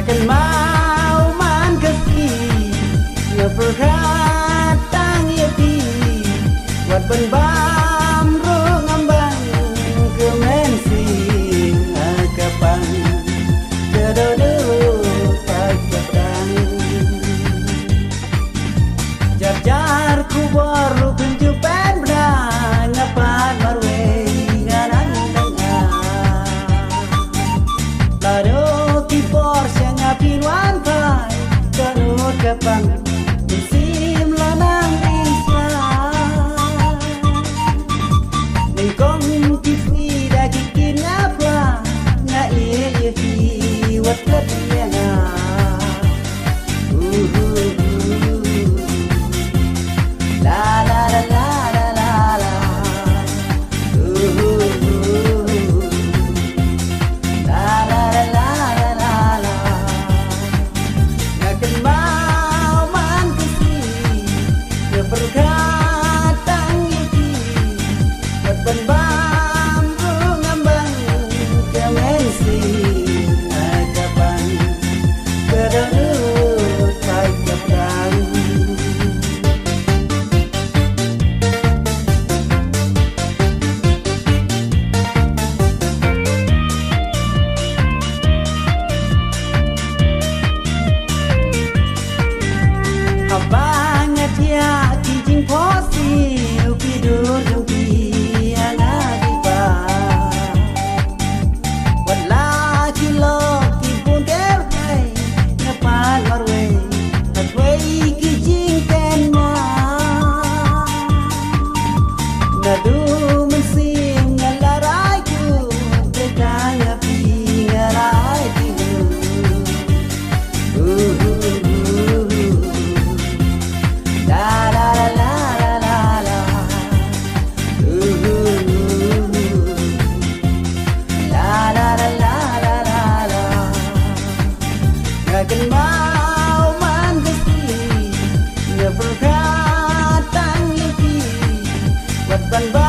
Akan mau man kaki ngeperhatang yapi buat benbam ro ngambang kemensing agapang kedodo pagkatang jar-jar ku baru kunjupan benang ngapan marwe ngarang tengah lado kipor siang apin wan pai kanut kapang musim lanang islam nengkong kipi dagi kinapla nga iya hiwat latiana la la la la la la la la la la la la la ngakan mau man kesi ngeperkatang yapi buat benbam ro ngambang kemensi agapang kedadut pagkatang abang atia kijing posil tidur jumpi anak iba wala kilo kipun kerkai ngapan marwe hatway kijing tenma nadu mensim ngalarai ku tekang api ngarai tidur la la la la la la la la la la la la la la ngakan mau man kesi ngeperkatang yapi buat benbam